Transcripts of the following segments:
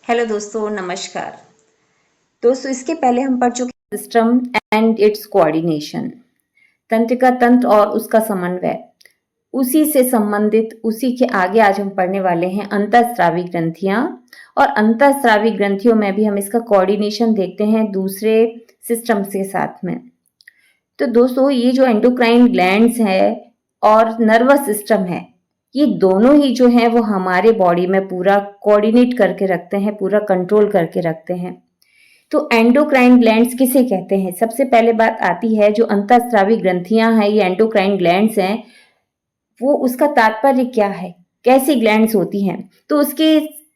Hello दोस्तों, नमस्कार। दोस्तों, इसके पहले हम पढ़ चुके हैं सिस्टम एंड इट्स कोऑर्डिनेशन, तंत्रिका तंत्र और उसका समन्वय। उसी से संबंधित उसी के आगे आज हम पढ़ने वाले हैं अंतःस्रावी ग्रंथियां, और अंतःस्रावी ग्रंथियों में भी हम इसका कोऑर्डिनेशन देखते हैं दूसरे सिस्टम्स के साथ में। तो दोस्तों, ये जो एंडोक्राइन ग्लैंड्स है और नर्वस सिस्टम है, ये दोनों ही जो हैं वो हमारे बॉडी में पूरा कोऑर्डिनेट करके रखते हैं, पूरा कंट्रोल करके रखते हैं। तो एंडोक्राइन ग्लैंड्स किसे कहते हैं? सबसे पहले बात आती है जो अंतःस्रावी ग्रंथियां हैं, ये एंडोक्राइन ग्लैंड्स हैं, वो उसका तात्पर्य क्या है, कैसी ग्लैंड्स होती हैं? तो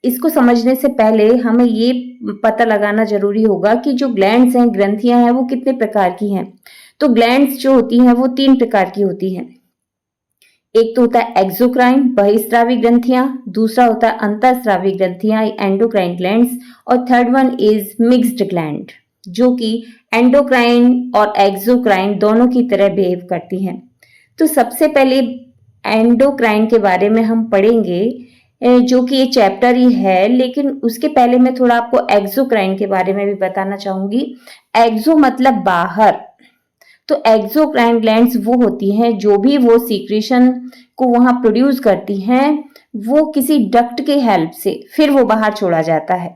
इसको समझने से पहले हमें ये पता लगाना जरूरी होगा कि जो ग्लैंड्स हैं, ग्रंथियां हैं, वो कितने प्रकार की हैं। तो ग्लैंड्स जो होती हैं वो 3 प्रकार की होती हैं। एक तो होता है एक्सोक्राइन बहिस्रावी ग्रंथियां, दूसरा होता है अंतःस्रावी ग्रंथियां एंडोक्राइन ग्लैंड्स, और third one is mixed gland, जो कि एंडोक्राइन और एक्सोक्राइन दोनों की तरह बिहेव करती हैं। तो सबसे पहले एंडोक्राइन के बारे में हम पढ़ेंगे, जो कि ये चैप्टर ही है, लेकिन उसके पहले मैं थोड़ा आपको एक्सोक्राइन के बारे में भी बताना चाहूंगी। एक्सो मतलब बाहर, तो एक्सोक्राइन ग्लैंड्स वो होती हैं जो भी वो सीक्रेशन को वहां प्रोड्यूस करती हैं, वो किसी डक्ट के हेल्प से फिर वो बाहर छोड़ा जाता है।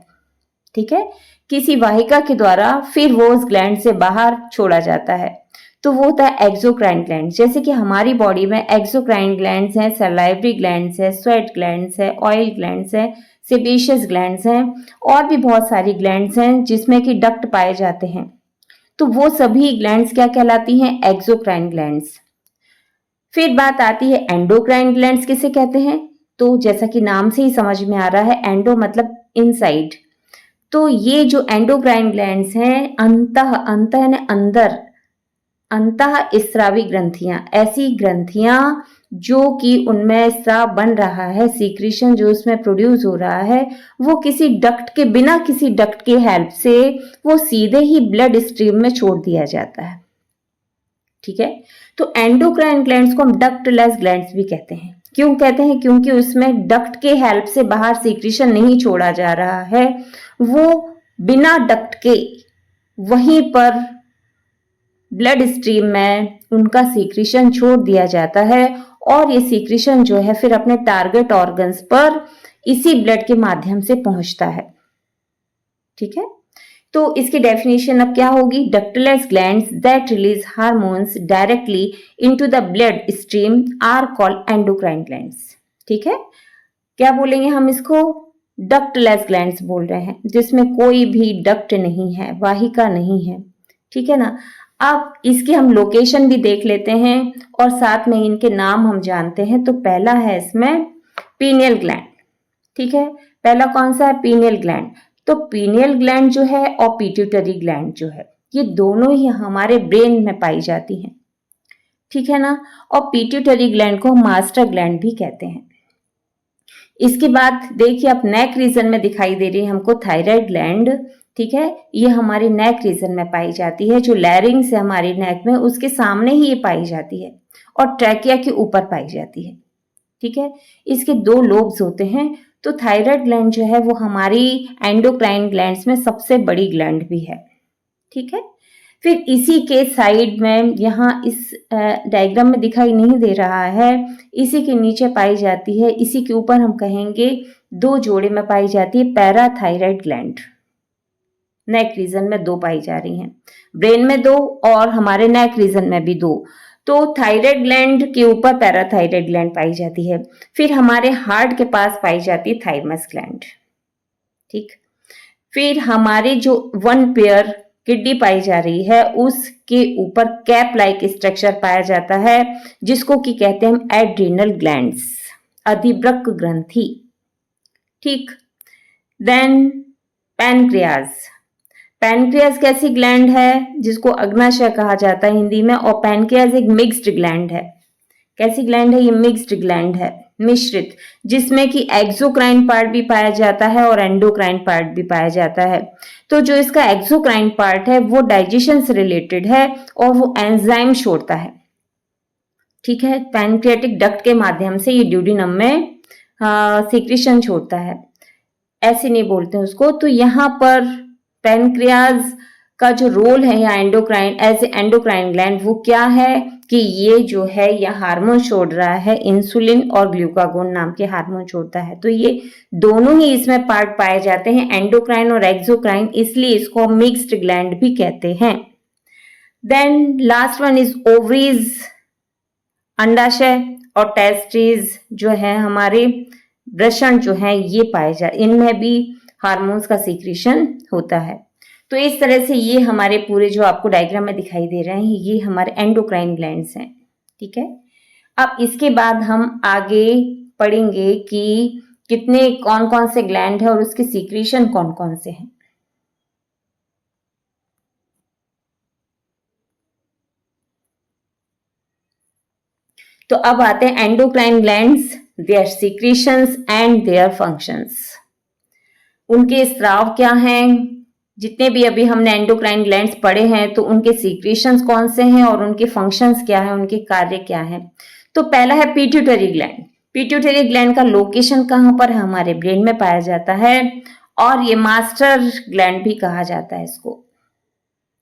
ठीक है, किसी वाहिका के द्वारा फिर वो उस ग्लैंड से बाहर छोड़ा जाता है, तो वो होता है एक्सोक्राइन ग्लैंड। जैसे कि हमारी बॉडी में एक्सोक्राइन ग्लैंड्स हैं, सलाइवरी ग्लैंड्स है, स्वेट ग्लैंड्स है, ऑयल ग्लैंड्स है, सेबेशियस ग्लैंड्स हैं, और भी बहुत सारी ग्लैंड्स हैं जिसमें कि डक्ट पाए जाते हैं। तो वो सभी ग्लैंड्स क्या कहलाती हैं? Exocrine glands. फिर बात आती है एंडोक्राइन ग्लैंड्स किसे कहते हैं? तो जैसा कि नाम से ही समझ में आ रहा है, एंडो मतलब इनसाइड। तो ये जो एंडोक्राइन ग्लैंड्स हैं, अंतः अंतः यानी अंदर, अंतः स्रावी ग्रंथियां, ऐसी ग्रंथियां जो कि उनमें स्राव बन रहा है, सीक्रेशन जो उसमें प्रोड्यूस हो रहा है, वो किसी डक्ट के बिना किसी डक्ट के हेल्प से वो सीधे ही ब्लड स्ट्रीम में छोड़ दिया जाता है। ठीक है, तो एंडोक्राइन ग्लैंड्स को हम डक्टलेस ग्लैंड्स भी कहते हैं। क्यों कहते हैं? क्योंकि उसमें डक्ट के हेल्प से बाहर सीक्रेशन नहीं छोड़ा जा रहा है, वो बिना डक्ट के वहीं पर ब्लड स्ट्रीम में उनका सीक्रेशन छोड़ दिया जाता है, और ये सीक्रेशन जो है फिर अपने टारगेट ऑर्गन्स पर इसी ब्लड के माध्यम से पहुंचता है। ठीक है, तो इसकी डेफिनेशन अब क्या होगी? Ductless glands that release hormones directly into the blood stream are called endocrine glands. ठीक है, क्या बोलेंगे हम इसको? डक्टलेस ग्लैंड्स बोल रहे हैं, जिसमें कोई भी डक्ट नहीं है, वाहिका नहीं है। ठीक है ना। अब इसकी हम लोकेशन भी देख लेते हैं और साथ में इनके नाम हम जानते हैं। तो पहला है इसमें पीनियल ग्लैंड। ठीक है, पहला कौन सा है? Pineal gland. तो पीनियल ग्लैंड जो है और पिट्यूटरी ग्लैंड जो है, ये दोनों ही हमारे ब्रेन में पाई जाती हैं। ठीक है ना। और पिट्यूटरी ग्लैंड को मास्टर ग्लैंड भी कहते हैं। इसके बाद देखिए, अब नेक रीजन में दिखाई दे रही है हमको थायराइड ग्लैंड। ठीक है, ये हमारी नेक रीजन में पाई जाती है, जो लैरिंग्स है हमारी नेक में, उसके सामने ही ये पाई जाती है, और ट्रैकिया के ऊपर पाई जाती है। ठीक है, इसके 2 लोब्स होते हैं। तो थायराइड ग्लैंड जो है वो हमारी एंडोक्राइन ग्लैंड्स में सबसे बड़ी ग्लैंड भी है। ठीक है, फिर इसी के साइड में, यहाँ इस डायग्राम में दिखाई नहीं दे रहा है, इसी के नीचे पाई जाती है, इसी के ऊपर हम कहेंगे 2 जोड़े में पाई जाती है पैराथायराइड ग्लैंड। नेक रीजन में 2 पाई जा रही हैं, ब्रेन में 2 और हमारे नेक रीजन में भी 2। तो थायराइड ग्लैंड के ऊपर पैराथायराइड ग्लैंड पाई जाती है। फिर हमारे हार्ट के पास पाई जाती है थाइमस ग्लैंड। ठीक, फिर हमारे जो 1 पेयर किडनी पाई जा रही है, उसके ऊपर कैप लाइक स्ट्रक्चर पाया जाता है, जिसको कि कहते हैं हम एड्रिनल ग्लैंड्स, अधिवृक्क ग्रंथि। ठीक, देन पैनक्रियाज। पैनक्रियाज कैसी ग्लैंड है? जिसको अग्नाशय कहा जाता है हिंदी में, और पैनक्रियाज एक मिक्स्ड ग्लैंड है। कैसी ग्लैंड है? ये मिक्स्ड ग्लैंड है, मिश्रित, जिसमें कि एक्सोक्राइन पार्ट भी पाया जाता है और एंडोक्राइन पार्ट भी पाया जाता है। तो जो इसका एक्सोक्राइन पार्ट है वो डाइजेशन से रिलेटेड है और वो एंजाइम छोड़ता है। ठीक है, पैनक्रियाटिक डक्ट के माध्यम से ये ड्यूडेनम में सीक्रेशन छोड़ता है। ऐसे नहीं बोलते हैं उसको। तो यहाँ पर पैनक्रियाज का जो रोल है या endocrine as a endocrine gland वो क्या है कि ये जो है यह हार्मोन छोड़ रहा है, इंसुलिन और ग्लूकागोन नाम के हार्मोन छोड़ता है। तो ये दोनों ही इसमें पार्ट पाए जाते हैं, एंडोक्राइन और एक्सोक्राइन, इसलिए इसको मिक्स्ड ग्लैंड भी कहते हैं। Then last one is ovaries, अंडाशय, और टेस्टिस जो है हमारे वृषण जो है ये पाए जाते, इनमें भी हार्मोन्स का सीक्रेशन होता है। तो इस तरह से ये हमारे पूरे जो आपको डायग्राम में दिखाई दे रहे हैं ये हमारे एंडोक्राइन ग्लैंड्स हैं। ठीक है, अब इसके बाद हम आगे पढ़ेंगे कि कितने कौन कौन से ग्लैंड है और उसके सीक्रेशन कौन कौन से हैं। तो अब आते हैं endocrine glands, their secretions and their functions. उनके स्राव क्या हैं, जितने भी अभी हमने एंडोक्राइन ग्लैंड्स पढ़े हैं तो उनके सीक्रेशंस कौन से हैं और उनके फंक्शंस क्या है, उनके कार्य क्या है। तो पहला है पिट्यूटरी ग्लैंड। पिट्यूटरी ग्लैंड का लोकेशन कहां पर है, हमारे ब्रेन में पाया जाता है और ये मास्टर ग्लैंड भी कहा जाता है इसको।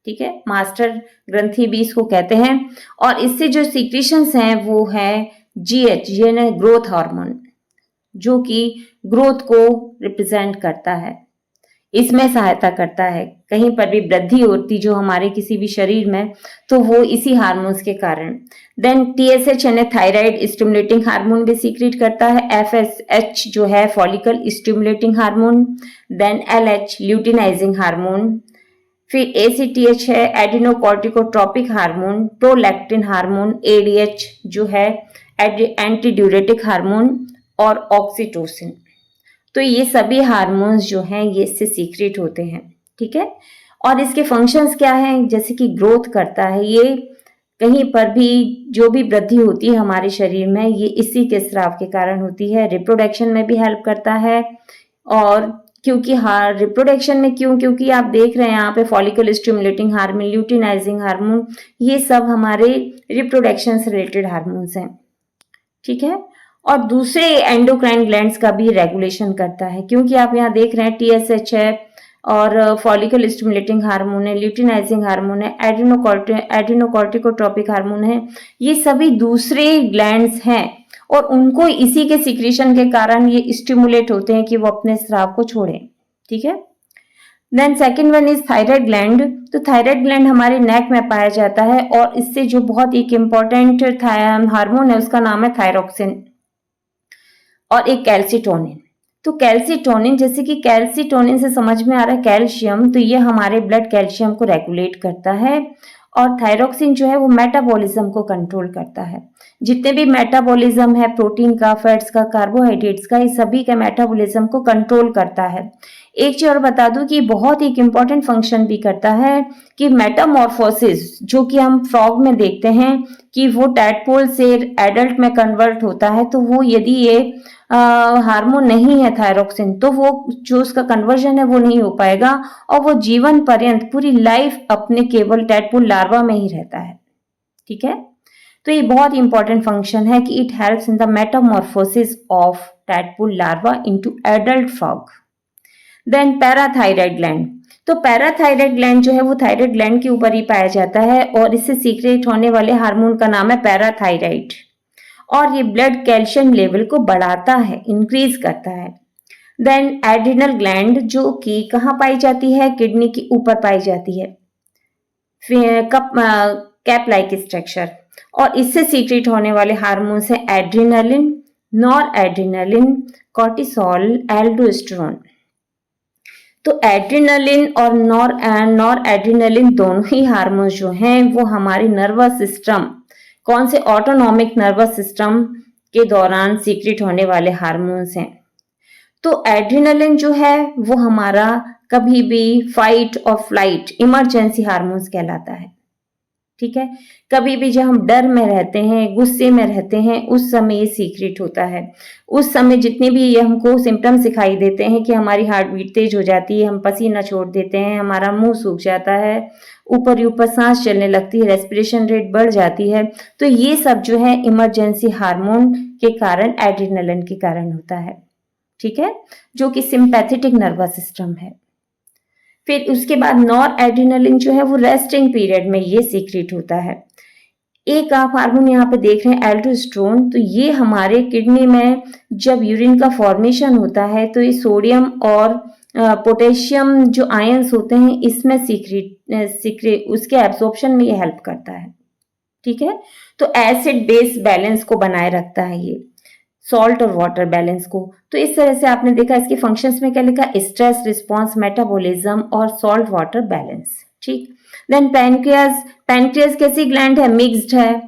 ठीक है, मास्टर ग्रंथि भी इसको कहते हैं। और इससे जो सीक्रेशंस हैं वो है जीएच, यानी ग्रोथ हार्मोन, जो कि ग्रोथ को रिप्रेजेंट करता है, इसमें सहायता करता है। कहीं पर भी वृद्धि होती जो हमारे किसी भी शरीर में तो वो इसी हार्मोन्स के कारण। देन टीएसएच यानी थायराइड स्टिमुलेटिंग हार्मोन भी सीक्रेट करता है। एफएसएच जो है follicle stimulating hormone. Then LH luteinising hormone. फिर एसीटीएच है adrenocorticotropic hormone, prolactin hormone, ADH जो है एंटीड्यूरेटिक हार्मोन और ऑक्सीटोसिन। तो ये सभी हार्मोन्स जो हैं ये इससे सीक्रेट होते हैं। ठीक है, और इसके फंक्शंस क्या हैं, जैसे कि ग्रोथ करता है, ये कहीं पर भी जो भी वृद्धि होती है हमारे शरीर में ये इसी के स्राव के कारण होती है। रिप्रोडक्शन में भी हेल्प करता है। और क्योंकि रिप्रोडक्शन में क्योंकि आप देख रहे हैं यहाँ पे follicle stimulating hormone, luteinizing hormone, ये सब हमारे रिप्रोडक्शन से रिलेटेड हार्मोन्स हैं। ठीक है, और दूसरे एंडोक्राइन ग्लैंड्स का भी रेगुलेशन करता है, क्योंकि आप यहाँ देख रहे हैं टीएसएच है और फॉलिकल स्टिमुलेटिंग हार्मोन है, ल्यूटिनाइजिंग हार्मोन है, एडिनोकॉर्टिकोट्रोपिक हार्मोन है, ये सभी दूसरे ग्लैंड्स हैं और उनको इसी के सीक्रेशन के कारण ये स्टिमुलेट होते हैं कि वो अपने स्राव को छोड़ें। ठीक है, then second one is thyroid gland. तो थायराइड ग्लैंड हमारे नेक में पाया जाता है और इससे जो बहुत एक इम्पॉर्टेंट हार्मोन है उसका नाम है थायरोक्सिन और एक कैल्सिटोनिन। तो कैल्सिटोनिन, जैसे कि कैल्सिटोनिन से समझ में आ रहा है कैल्शियम, तो ये हमारे ब्लड कैल्शियम को रेगुलेट करता है। और थायरोक्सिन जो है वो मेटाबॉलिज्म को कंट्रोल करता है। जितने भी मेटाबॉलिज्म है प्रोटीन का, फैट्स का, कार्बोहाइड्रेट्स का, इस सभी के मेटाबॉलिज्म को कंट्रोल करता है। एक चीज और बता दूं कि बहुत एक इंपॉर्टेंट फंक्शन भी करता है कि मेटामॉर्फोसिस, जो कि हम फ्रॉग में देखते हैं कि वो टैडपोल से एडल्ट में कन्वर्ट होता है, तो वो यदि ये हार्मोन नहीं है थायरोक्सिन तो वो जो उसका कन्वर्जन है वो नहीं हो पाएगा और वो जीवन पर्यंत पूरी लाइफ अपने केवल टैडपोल लार्वा में ही रहता है। ठीक है, तो ये बहुत इंपॉर्टेंट फंक्शन है कि it helps in the metamorphosis of tadpole larva into adult frog. Then parathyroid gland. तो पैराथायराइड ग्लैंड जो है वो थायराइड ग्लैंड के ऊपर ही पाया जाता है और इससे सीक्रेट होने वाले हार्मोन का नाम है पैराथायराइड और ये ब्लड कैल्शियम लेवल को बढ़ाता है, इंक्रीज करता है। देन एड्रिनल ग्लैंड जो कि कहाँ पाई जाती है, किडनी के ऊपर पाई जाती है, कैप लाइक स्ट्रक्चर, और इससे सीक्रेट होने वाले हार्मोन्स है adrenaline, nor adrenaline, cortisol, aldosterone. तो एड्रिनलिन और नॉर एड्रिनलिन दोनों ही हार्मोन्स जो हैं वो हमारे नर्वस सिस्टम, कौन से ऑटोनॉमिक नर्वस सिस्टम के दौरान सीक्रेट होने वाले हार्मोन्स हैं। तो एड्रिनलिन जो है वो हमारा कभी भी फाइट और फ्लाइट इमरजेंसी हार्मोन्स कहलाता है। ठीक है, कभी भी जब हम डर में रहते हैं, गुस्से में रहते हैं, उस समय ये सीक्रेट होता है। उस समय जितने भी ये हमको सिम्टम्स दिखाई देते हैं कि हमारी हार्ट बीट तेज हो जाती है, हम पसीना छोड़ देते हैं, हमारा मुंह सूख जाता है, ऊपर ऊपर सांस चलने लगती है, रेस्पिरेशन रेट बढ़ जाती है, तो ये सब जो है इमरजेंसी हार्मोन के कारण, एड्रिनलिन के कारण होता है। ठीक है, जो कि सिंपैथेटिक नर्वस सिस्टम है। फिर उसके बाद नॉर एड्रिनलिन जो है वो रेस्टिंग पीरियड में ये सीक्रेट होता है। एक आप हार्मोन यहाँ पे देख रहे हैं एल्डोस्टेरोन, तो ये हमारे किडनी में जब यूरिन का फॉर्मेशन होता है तो ये सोडियम और पोटेशियम जो आयंस होते हैं इसमें सीक्रेट उसके एब्जॉर्प्शन में ये हेल्प करता है। ठीक है, तो एसिड बेस बैलेंस को बनाए रखता है ये, सॉल्ट और वाटर बैलेंस को। तो इस तरह से आपने देखा इसके फंक्शंस में क्या लिखा, स्ट्रेस रिस्पॉन्स, मेटाबॉलिज्म और सॉल्ट वाटर बैलेंस। ठीक, देन पैनक्रियाज, पैनक्रियाज कैसी ग्लैंड है, मिक्स्ड है।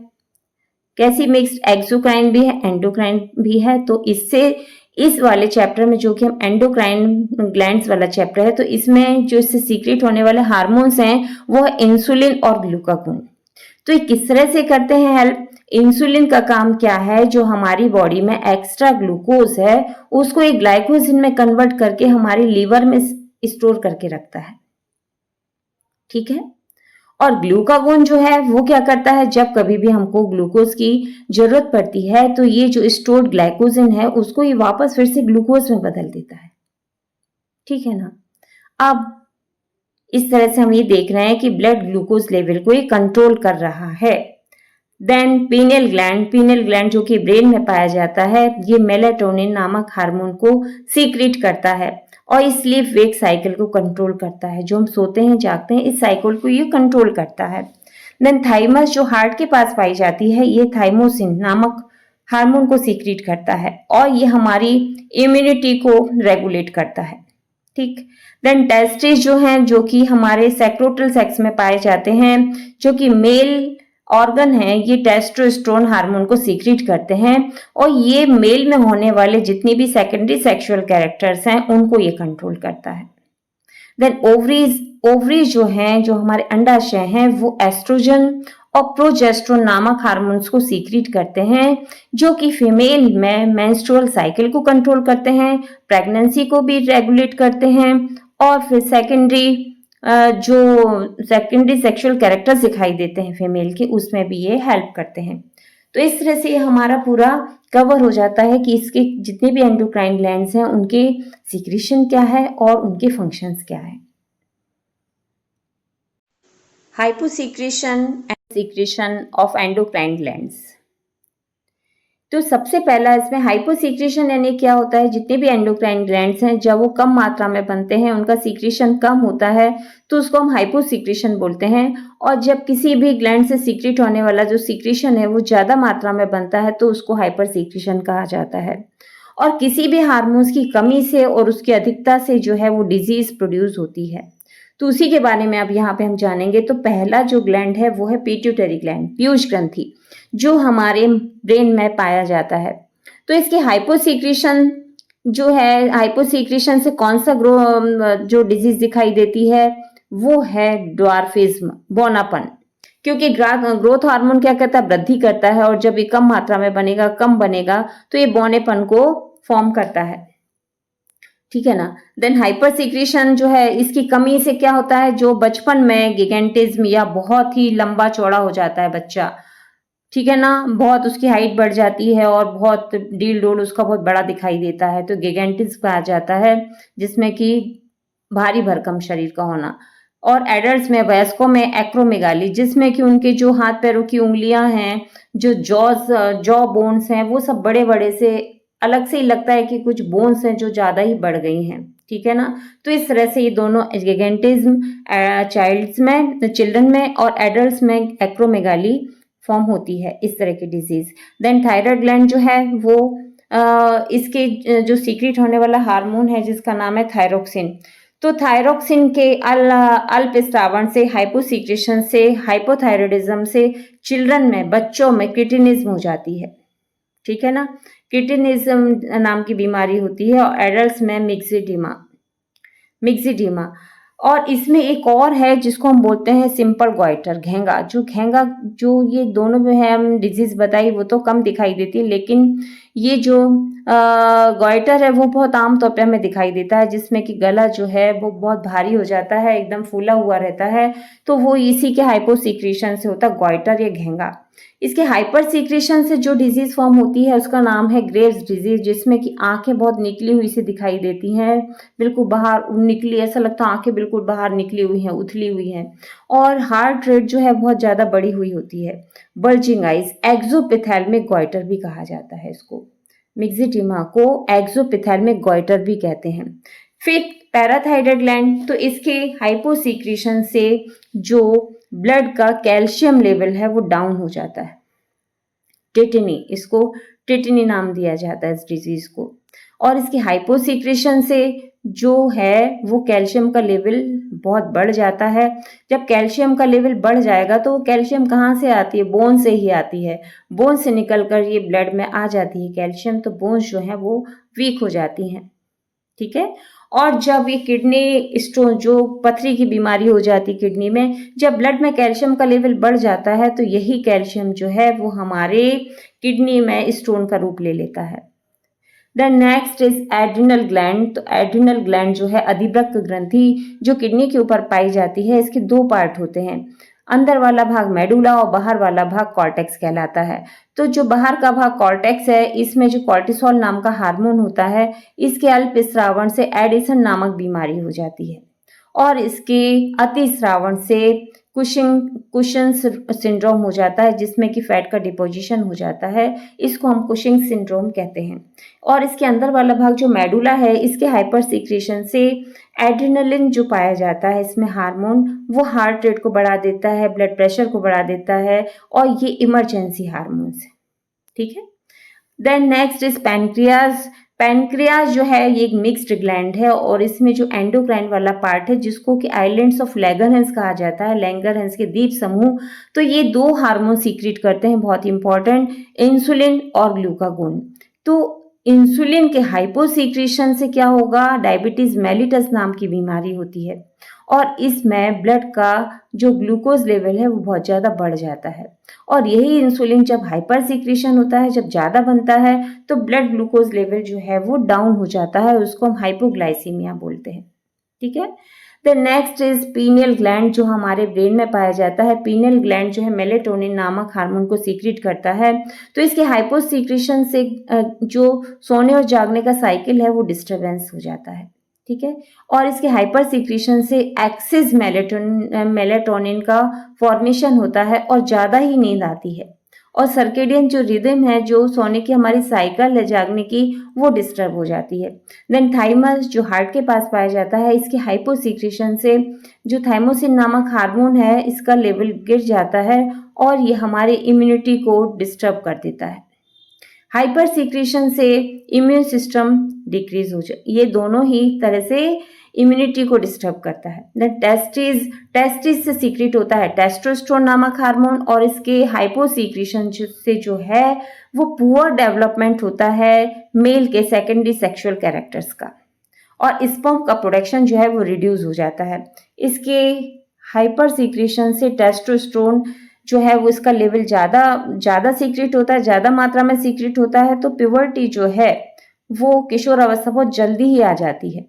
कैसी मिक्स्ड, एक्सोक्राइन भी है, एंडोक्राइन भी है। तो इससे इस वाले चैप्टर में जो कि हम एंडोक्राइन ग्लैंड्स वाला चैप्टर है, तो इसमें जो इससे सीक्रेट होने वाले हार्मोन्स हैं वो है इंसुलिन और ग्लूकागोन। तो ये किस तरह से करते हैं हेल्प, इंसुलिन का काम क्या है, जो हमारी बॉडी में एक्स्ट्रा ग्लूकोज है उसको एक ग्लाइकोजन में कन्वर्ट करके हमारे लीवर में स्टोर करके रखता है। ठीक है, और ग्लूकागोन जो है वो क्या करता है, जब कभी भी हमको ग्लूकोज की जरूरत पड़ती है तो ये जो स्टोर्ड ग्लाइकोजन है उसको ये वापस फिर से ग्लूकोज में बदल देता है। ठीक है ना। अब इस तरह से हम ये देख रहे हैं कि ब्लड ग्लूकोज लेवल को ये कंट्रोल कर रहा है। देन पीनियल ग्लैंड जो कि ब्रेन में पाया जाता है, ये मेलाटोनिन नामक हार्मोन को सीक्रेट करता है और इस स्लीप वेक साइकिल को कंट्रोल करता है। जो हम सोते हैं जागते हैं इस साइकिल को ये कंट्रोल करता है। देन थाइमस जो हार्ट के पास पाई जाती है, ये थाइमोसिन नामक हार्मोन को सीक्रेट करता है और ये हमारी इम्यूनिटी को रेगुलेट करता है। ठीक, देन टेस्टिस जो हैं जो कि हमारे सेक्रोटल सेक्स में पाए जाते हैं, जो कि मेल ऑर्गन है, ये टेस्टोस्टेरोन हार्मोन को सीक्रेट करते हैं और ये मेल में होने वाले जितनी भी सेकेंडरी सेक्सुअल कैरेक्टर्स हैं उनको ये कंट्रोल करता है। देन ओवरीज जो हैं, जो हमारे अंडाशय हैं, वो एस्ट्रोजन और प्रोजेस्टेरोन नामक हार्मोन्स को सीक्रेट करते हैं, जो कि फीमेल में मेंस्ट्रुअल साइकिल को कंट्रोल करते हैं, प्रेगनेंसी को भी रेगुलेट करते हैं और फिर जो सेकेंडरी सेक्सुअल कैरेक्टर्स दिखाई देते हैं फीमेल के, उसमें भी ये हेल्प करते हैं। तो इस तरह से हमारा पूरा कवर हो जाता है कि इसके जितने भी एंडोक्राइन ग्लैंड्स हैं उनके सीक्रेशन क्या है और उनके फंक्शंस क्या है। Hyposecretion and secretion of endocrine glands. तो सबसे पहला इसमें हाइपोसीक्रेशन यानी क्या होता है, जितने भी एंडोक्राइन ग्लैंड्स हैं जब वो कम मात्रा में बनते हैं, उनका सीक्रेशन कम होता है तो उसको हम हाइपोसीक्रेशन बोलते हैं। और जब किसी भी ग्लैंड से सीक्रेट होने वाला जो सीक्रेशन है वो ज़्यादा मात्रा में बनता है तो उसको हाइपर सीक्रेशन कहा जाता है। और किसी भी हार्मोन्स की कमी से और उसकी अधिकता से जो है वो डिजीज प्रोड्यूस होती है। तो उसी के बारे में अब यहाँ पे हम जानेंगे। तो पहला जो ग्लैंड है वो है पिट्यूटरी ग्लैंड, पीयूष ग्रंथि, जो हमारे ब्रेन में पाया जाता है। तो इसकी हाइपोसीक्रेशन जो है, हाइपोसीक्रेशन से कौन सा जो डिजीज दिखाई देती है वो है ड्वार्फिज्म, बौनापन। क्योंकि ग्रोथ हार्मोन क्या करता है, वृद्धि करता है और जब ये कम मात्रा में बनेगा, कम बनेगा तो ये बौनेपन को फॉर्म करता है। ठीक है ना। देन हाइपर सीक्रेशन जो है, इसकी कमी से क्या होता है, जो बचपन में गिगेंटिज्म या बहुत ही लंबा चौड़ा हो जाता है बच्चा, ठीक है ना, बहुत उसकी हाइट बढ़ जाती है और बहुत डील डोल उसका बहुत बड़ा दिखाई देता है, तो गिगेंटिज्म कहा जाता है, जिसमें कि भारी भरकम शरीर का होना। और एडल्ट्स में, वयस्कों में एक्रोमेगाली, जिसमें कि उनके जो हाथ पैरों की उंगलियां हैं, जो जॉ बोन्स हैं, वो सब बड़े बड़े से अलग से ही लगता है कि कुछ बोन्स हैं जो ज़्यादा ही बढ़ गई हैं। ठीक है ना। तो इस तरह से ये दोनों गिगेंटिज्म चिल्ड्रन में और एडल्ट्स में एक्रोमेगाली फॉर्म होती है, इस तरह की डिजीज। देन थायराइड ग्लैंड जो है वो इसके जो सीक्रेट होने वाला हार्मोन है जिसका नाम है थायरोक्सिन। तो थायरोक्सिन के अल्प स्रावण से, हाइपोसीक्रेशन से, हाइपोथायरॉयडिज्म से चिल्ड्रन में, बच्चों में क्रिटिनिज्म हो जाती है। ठीक है ना, क्रिटिनिज्म नाम की बीमारी होती है और एडल्ट्स में मिक्सिडीमा। और इसमें एक और है जिसको हम बोलते हैं सिंपल गॉइटर, घेंगा। जो ये दोनों में है हम डिजीज बताई वो तो कम दिखाई देती है, लेकिन ये जो गॉइटर है वो बहुत आम तौर पे हमें दिखाई देता है, जिसमें कि गला जो है वो बहुत भारी हो जाता है, एकदम फूला हुआ रहता है, तो वो इसी के हाइपोसिक्रीशन से होता है, गॉइटर या घेंगा। इसके हाइपर सीक्रेशन से जो डिजीज फॉर्म होती है उसका नाम है ग्रेव्स डिजीज, जिसमें कि आंखें बहुत निकली हुई से दिखाई देती हैं, बिल्कुल बाहर निकली, ऐसा लगता है आंखें बिल्कुल बाहर निकली हुई हैं, उथली हुई हैं, और हार्ट रेट जो है बहुत ज्यादा बढ़ी हुई होती है। बल्जिंग आइज, एक्सोपिथेल्मिक गॉइटर भी कहा जाता है इसको, मिक्सिडिमा को एक्सोपिथेल्मिक गॉइटर भी कहते हैं। फिर पैराथायरॉयड ग्लैंड, तो इसके हाइपोसीक्रेशन से जो ब्लड का कैल्शियम लेवल है वो डाउन हो जाता है। टेटनी, इसको टेटनी नाम दिया जाता है इस डिजीज को। और इसकी हाइपोसीक्रेशन से जो है वो कैल्शियम का लेवल बहुत बढ़ जाता है। जब कैल्शियम का लेवल बढ़ जाएगा तो वो कैल्शियम कहाँ से आती है? बोन से ही आती है। बोन से निकल कर ये ब्लड में आ जाती है कैल्शियम, तो बोन्स जो हैं वो वीक हो जाती हैं। ठीक है। और जब ये किडनी स्टोन, जो पथरी की बीमारी हो जाती किडनी में, जब ब्लड में कैल्शियम का लेवल बढ़ जाता है तो यही कैल्शियम जो है वो हमारे किडनी में स्टोन का रूप ले लेता है। Then next is adrenal gland. तो एड्रिनल ग्लैंड जो है अधिवृक्क ग्रंथि, जो किडनी के ऊपर पाई जाती है। इसके दो पार्ट होते हैं, अंदर वाला भाग मेडुला और बाहर वाला भाग कॉर्टेक्स कहलाता है। तो जो बाहर का भाग कॉर्टेक्स है, इसमें जो कॉर्टिसोल नाम का हार्मोन होता है, इसके अल्प स्रावन से एडिसन नामक बीमारी हो जाती है, और इसके अति स्रावन से कुशन सिंड्रोम हो जाता है, जिसमें कि फैट का डिपोजिशन हो जाता है। इसको हम कुशिंग सिंड्रोम कहते हैं। और इसके अंदर वाला भाग जो मेडुला है, इसके हाइपर सीक्रेशन से एड्रेनलिन जो पाया जाता है इसमें हार्मोन, वो हार्ट रेट को बढ़ा देता है, ब्लड प्रेशर को बढ़ा देता है, और ये इमरजेंसी हार्मोन्स है। ठीक है। Then next is pancreas. Pancreas जो है ये एक मिक्स्ड ग्लैंड है, और इसमें जो एंडोक्राइन वाला पार्ट है, जिसको कि आइलैंड्स ऑफ लैंगरहैंस कहा जाता है, लैंगरहैंस के द्वीप समूह, तो ये दो हार्मोन सीक्रेट करते हैं बहुत इंपॉर्टेंट, इंसुलिन और ग्लूकागोन। तो इंसुलिन के हाइपोसीक्रेशन से क्या होगा? डायबिटीज मेलिटस नाम की बीमारी होती है, और इसमें ब्लड का जो ग्लूकोज लेवल है वो बहुत ज़्यादा बढ़ जाता है, और यही इंसुलिन जब हाइपर सीक्रेशन होता है, जब ज़्यादा बनता है, तो ब्लड ग्लूकोज लेवल जो है वो डाउन हो जाता है, उसको हम हाइपोग्लाइसीमिया बोलते हैं। ठीक है। The next is pineal gland, जो हमारे ब्रेन में पाया जाता है। पीनियल ग्लैंड जो है मेलेटोनिन नामक हार्मोन को सीक्रेट करता है, तो इसके हाइपोसीक्रेशन से जो सोने और जागने का साइकिल है वो डिस्टर्बेंस हो जाता है। ठीक है। और इसके हाइपर सीक्रेशन से एक्सिस मेलेटोनिन का फॉर्मेशन होता है, और ज़्यादा ही नींद आती है, और सर्केडियन जो रिदम है, जो सोने की हमारी साइकिल है जागने की, वो डिस्टर्ब हो जाती है। देन थाइमस, जो हार्ट के पास पाया जाता है, इसके हाइपोसीक्रेशन से जो थाइमोसिन नामक हार्मोन है, इसका लेवल गिर जाता है, और ये हमारे इम्यूनिटी को डिस्टर्ब कर देता है। हाइपर सीक्रेशन से इम्यून सिस्टम डिक्रीज हो जाए, ये दोनों ही तरह से इम्यूनिटी को डिस्टर्ब करता है। देन टेस्टिस से सीक्रेट होता है टेस्टोस्टेरोन नामक हार्मोन, और इसके हाइपोसीक्रेशन से जो है वो पुअर डेवलपमेंट होता है मेल के सेकेंडरी सेक्सुअल कैरेक्टर्स का, और स्पर्म का प्रोडक्शन जो है वो रिड्यूस हो जाता है। इसके हाइपर सीक्रेशन से टेस्टोस्टेरोन जो है वो इसका लेवल ज़्यादा सीक्रेट होता है, ज़्यादा मात्रा में सीक्रेट होता है, तो प्यूबर्टी जो है वो किशोर अवस्था बहुत जल्दी ही आ जाती है।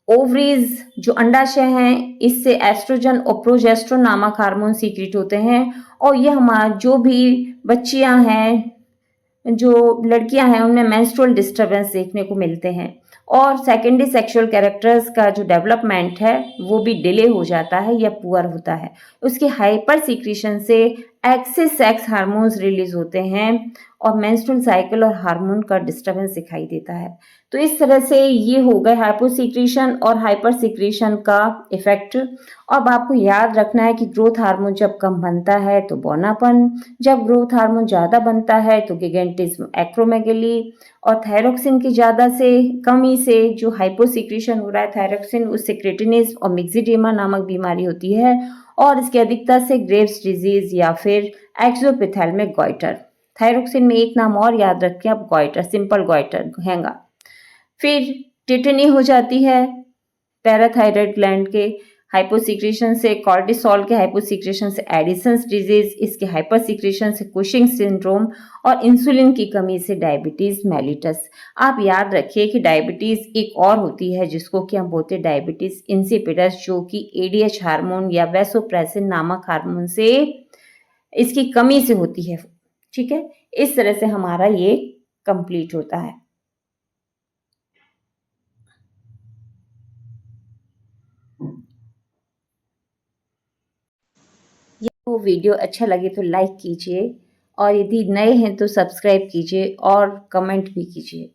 ओवरीज, जो अंडाशय हैं, इससे एस्ट्रोजन और प्रोजेस्टेरोन नामक हार्मोन सीक्रेट होते हैं, और ये हमारा जो भी बच्चियां हैं, जो लड़कियां हैं, उनमें मेंस्ट्रुअल डिस्टर्बेंस देखने को मिलते हैं, और सेकेंडरी सेक्सुअल कैरेक्टर्स का जो डेवलपमेंट है वो भी डिले हो जाता है या पुअर होता है। उसके हाइपर सीक्रेशन से एक्सेस सेक्स हार्मोन्स रिलीज होते हैं, और मेंस्ट्रुअल साइकिल और हार्मोन का डिस्टर्बेंस दिखाई देता है। तो इस तरह से ये हो गए हाइपोसीक्रेशन और हाइपर सीक्रेशन का इफेक्ट। अब आपको याद रखना है कि ग्रोथ हार्मोन जब कम बनता है तो बौनापन, जब ग्रोथ हार्मोन ज़्यादा बनता है तो गिगेंटिज्म, एक्रोमेगली, और थायरोक्सिन की ज़्यादा से कमी से जो हाइपोसीक्रेशन हो रहा है थायरोक्सिन, उससे क्रेटिनिज्म और मिक्सिडेमा नामक बीमारी होती है, और इसकी अधिकता से ग्रेव्स डिजीज या फिर एक्सोपिथेल्मिक गॉइटर। थायरोक्सिन में एक नाम और याद रखें आप, गॉइटर, सिंपल गॉइटर, घेंगा। फिर टिटनी हो जाती है पैराथायरॉयड ग्लैंड के हाइपोसिक्रेशन से कॉर्टिसोल के हाइपोसिक्रेशन से एडिसन्स डिजीज, इसके हाइपरसिक्रेशन से कुशिंग सिंड्रोम और इंसुलिन की कमी से डायबिटीज मेलिटस। आप याद रखिए कि डायबिटीज एक और होती है जिसको कि हम बोलते हैं डायबिटीज इंसिपिडस, जो कि एडीएच हार्मोन या वैसोप्रेसिन नामक हार्मोन से इसकी कमी से होती है। ठीक है, इस तरह से हमारा ये कंप्लीट होता है। ये वीडियो अच्छा लगे तो लाइक कीजिए और यदि नए हैं तो सब्सक्राइब कीजिए और कमेंट भी कीजिए।